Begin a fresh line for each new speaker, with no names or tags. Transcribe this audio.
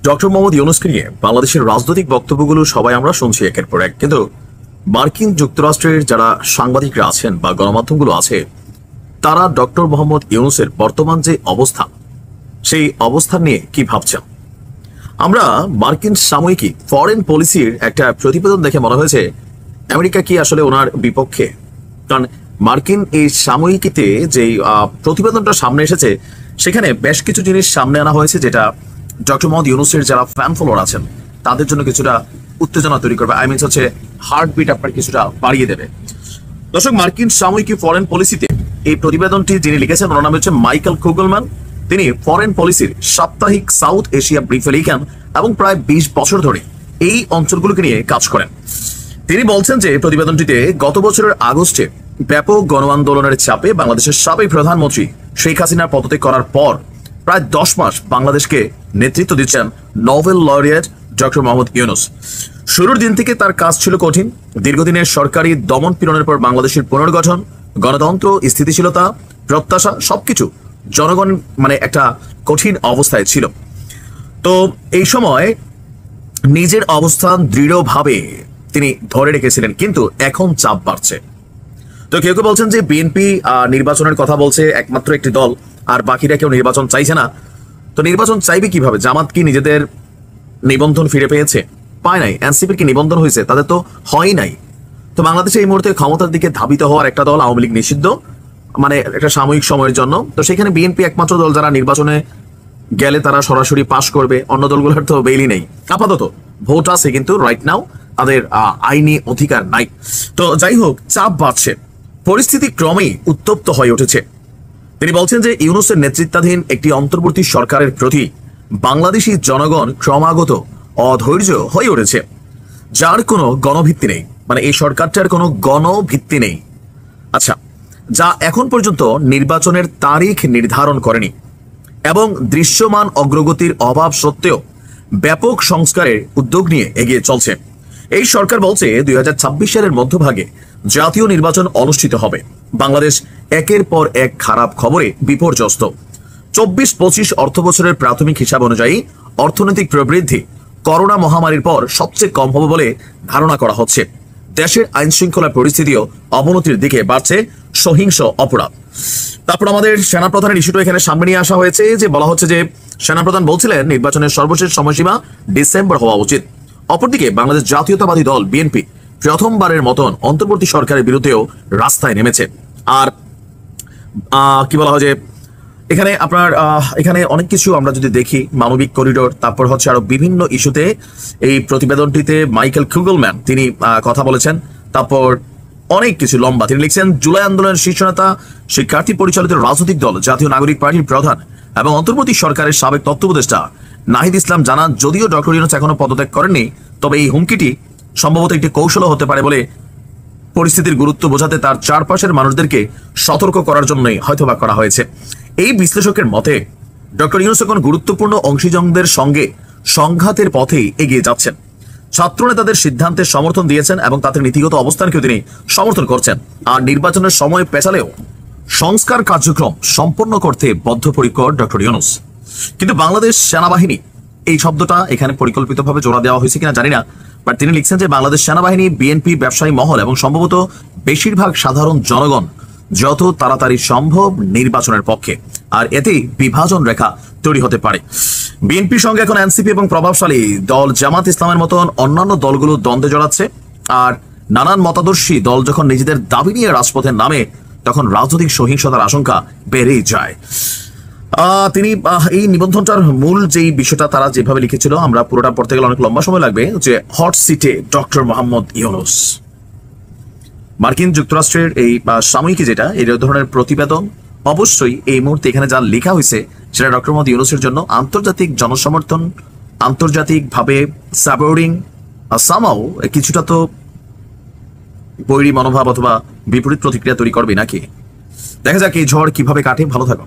Doctor Mohammad ইউনূসকে নিয়ে বাংলাদেশের রাজনৈতিক বক্তব্যগুলো সবাই আমরা শুনছি একের পর এক, কিন্তু মার্কিন যুক্তরাষ্ট্রের যারা সাংবাদিকরা আছেন বা গণমাধ্যমগুলো আছে তারা ডক্টর মোহাম্মদ ইউনূসের বর্তমান যে অবস্থা সেই অবস্থান নিয়ে কি ভাবছেন। আমরা মার্কিন সাময়িকী ফরেন পলিসির একটা প্রতিবেদন দেখে মনে হয়েছে আমেরিকা কি আসলে ওনার বিপক্ষে। কারণ মার্কিন এই সাময়িকীতে যে প্রতিবেদনটা সামনে এসেছে সেখানে বেশ কিছু জিনিস সামনে আনা হয়েছে যেটা ডক্টর মোহাম্মদ ইউনূসের যারা ফ্যান ফলোয়ার আছেন তাদের জন্য কিছুটা উত্তেজনা তৈরি করবে। আই মিনস হচ্ছে হার্টবিট আপনার কিছুটা বাড়িয়ে দেবে। দর্শক, মার্কিন সাময়িকী ফরেন পলিসিতে এই প্রতিবেদনটি যিনি লিখেছেন ওনার নাম হচ্ছে মাইকেল কুগলম্যান। তিনি ফরেন পলিসির সাপ্তাহিক সাউথ এশিয়া ব্রিফে লিখেন এবং প্রায় 20 বছর ধরে এই অঞ্চলগুলোকে নিয়ে কাজ করেন। তিনি বলছেন যে প্রতিবেদনটিতে গত বছরের আগস্টে ব্যাপক গণ আন্দোলনের চাপে বাংলাদেশের সাবেক প্রধানমন্ত্রী শেখ হাসিনার পদত্যাগ করার পর প্রায় 10 মাস বাংলাদেশকে নেতৃত্ব দিচ্ছেন Nobel laureate doctor Mohammad Yunus. শুরুর দিন থেকে তার কাজ ছিল কঠিন। দীর্ঘদিনের সরকারি দমন পীড়নের পর বাংলাদেশের পুনর্গঠন, গণতন্ত্র, স্থিতিশীলতা, প্রত্যাশা সবকিছু জনগণ একটা কঠিন অবস্থায় ছিল। তো এই সময় নিজের অবস্থান দৃঢ়ভাবে তিনি ধরে রেখেছিলেন, কিন্তু এখন চাপ বাড়ছে। তো কেউ কেউ বলছেন যে বিএনপি নির্বাচনের কথা বলছে, একমাত্র একটি দল, আর বাকিরা কেউ নির্বাচন চাইছে না। তো নির্বাচন চাইবে কিভাবে? জামাত কি নিজেদের নিবন্ধন ফিরে পেয়েছে? পায় নাই। এনসিপির কি নিবন্ধন হয়েছে? তাদের তো হয় নাই। তো বাংলাদেশে এই মুহূর্তে ক্ষমতার দিকে ধাবিত হওয়ার একটা দল আওয়ামী লীগ নিষিদ্ধ, একটা সাময়িক সময়ের জন্য। তো সেখানে বিএনপি একমাত্র দল যারা নির্বাচনে গেলে তারা সরাসরি পাশ করবে। অন্য দলগুলোর তো বেইলি নেই, আপাতত ভোট আছে কিন্তু রাইট নাও তাদের আইনি অধিকার নাই। তো যাই হোক, চাপ বাড়ছে, পরিস্থিতি ক্রমেই উত্তপ্ত হয়ে উঠেছে। তিনি বলছেন যে ইউনূসের নেতৃত্বাধীন একটি অন্তর্বর্তী সরকারের প্রতি বাংলাদেশি জনগণ ক্রমাগত অধৈর্য হয়ে উঠেছে, যার কোনো গণভিত্তি নেই। এই সরকারটার কোনো গণভিত্তি নেই। আচ্ছা, যা এখন পর্যন্ত নির্বাচনের তারিখ নির্ধারণ করেনি এবং দৃশ্যমান অগ্রগতির অভাব সত্ত্বেও ব্যাপক সংস্কারের উদ্যোগ নিয়ে এগিয়ে চলছে। এই সরকার বলছে 2026 সালের মধ্যভাগে জাতীয় নির্বাচন অনুষ্ঠিত হবে। বাংলাদেশ একের পর এক খারাপ খবরে বিপর্যস্ত। 24-25 অর্থবছরের প্রাথমিক হিসাব অনুযায়ী অর্থনৈতিক প্রবৃদ্ধি করোনা মহামারীর পর সবচেয়ে কম হবে বলে ধারণা করা হচ্ছে। দেশের আইন শৃঙ্খলা পরিস্থিতিও অবনতির দিকে বাড়ছে সহিংস অপরাধ। তারপর আমাদের সেনাপ্রধানের ইস্যুটা এখানে সামনে নিয়ে আসা হয়েছে, যে বলা হচ্ছে যে সেনাপ্রধান বলছিলেন নির্বাচনের সর্বশেষ সময়সীমা ডিসেম্বর হওয়া উচিত। অপরদিকে বাংলাদেশ জাতীয়তাবাদী দল বিএনপি প্রথমবারের মতন অন্তর্বর্তী সরকারের বিরুদ্ধেও রাস্তায় নেমেছে। আর কি বলা হয় যে এখানে অনেক কিছু আমরা যদি দেখি, মানবিক করিডোর, তারপর হচ্ছে আরো বিভিন্ন ইস্যুতে এই প্রতিবেদনটিতে মাইকেল কুগলম্যান তিনি কথা বলেছেন। তারপর অনেক কিছু লম্বা তিনি লিখছেন, জুলাই আন্দোলনের শীর্ষ নেতা, শিক্ষার্থী পরিচালিত রাজনৈতিক দল জাতীয় নাগরিক পার্টির প্রধান এবং অন্তর্বর্তী সরকারের সাবেক তত্ত্বাবধায়ক নাহিদ ইসলাম জানান, যদিও ডক্টর ইউনূস এখনো পদত্যাগ করেননি, তবে এই হুমকিটি সম্ভবত একটি কৌশলও হতে পারে বলে পরিস্থিতির গুরুত্ব বোঝাতে তার চারপাশের মানুষদেরকে সতর্ক করার জন্যই হয়তোবা করা হয়েছে। এই বিশ্লেষকের মতে ডক্টর ইউনূস এখন গুরুত্বপূর্ণ অংশীজনদের সঙ্গে সংঘাতের পথেই এগিয়ে যাচ্ছেন। ছাত্রনেতাদের সিদ্ধান্তে সমর্থন দিয়েছেন এবং তাদের নীতিগত অবস্থানকেও তিনি সমর্থন করছেন। আর নির্বাচনের সময় পেছালেও সংস্কার কার্যক্রম সম্পন্ন করতে বদ্ধপরিকর ডক্টর ইউনূস। কিন্তু বাংলাদেশ সেনাবাহিনী, এই শব্দটা এখানে পরিকল্পিতভাবে জোড়া দেওয়া হয়েছে কিনা জানি না, বাট তিনি লিখছেন যে বাংলাদেশ সেনাবাহিনী, বিএনপি, ব্যবসায়ী মহল এবং সম্ভবত বেশিরভাগ সাধারণ জনগণ যত তাড়াতাড়ি সম্ভব নির্বাচনের পক্ষে। আর এতেই বিভাজন রেখা তৈরি হতে পারে। বিএনপির সঙ্গে এখন এনসিপি এবং প্রভাবশালী দল জামাত ইসলামের মতন অন্যান্য দলগুলো দ্বন্দ্বে জড়াচ্ছে। আর নানান মতাদর্শী দল যখন নিজেদের দাবি নিয়ে রাজপথে নামে তখন রাজনৈতিক সহিংসতার আশঙ্কা বেড়েই যায়। তিনি এই নিবন্ধনটার মূল যেই বিষয়টা তারা যেভাবে লিখেছিল, আমরা পুরোটা পড়তে গেলে অনেক লম্বা সময় লাগবে, যে হট সিটে ডক্টর মোহাম্মদ ইউনূস। মার্কিন যুক্তরাষ্ট্রের এই সাময়িকী যেটা এই ধরনের প্রতিবেদন, অবশ্যই এই মুহূর্তে এখানে যা লেখা হয়েছে সেটা ডক্টর মোহাম্মদ ইউনূসের জন্য আন্তর্জাতিক জনসমর্থন, আন্তর্জাতিকভাবে সাপোর্টিং, সামাও কিছুটা তো বৈরী মনোভাব অথবা বিপরীত প্রতিক্রিয়া তৈরি করবে নাকি। দেখা যাক এই ঝড় কিভাবে কাটে। ভালো থাকো।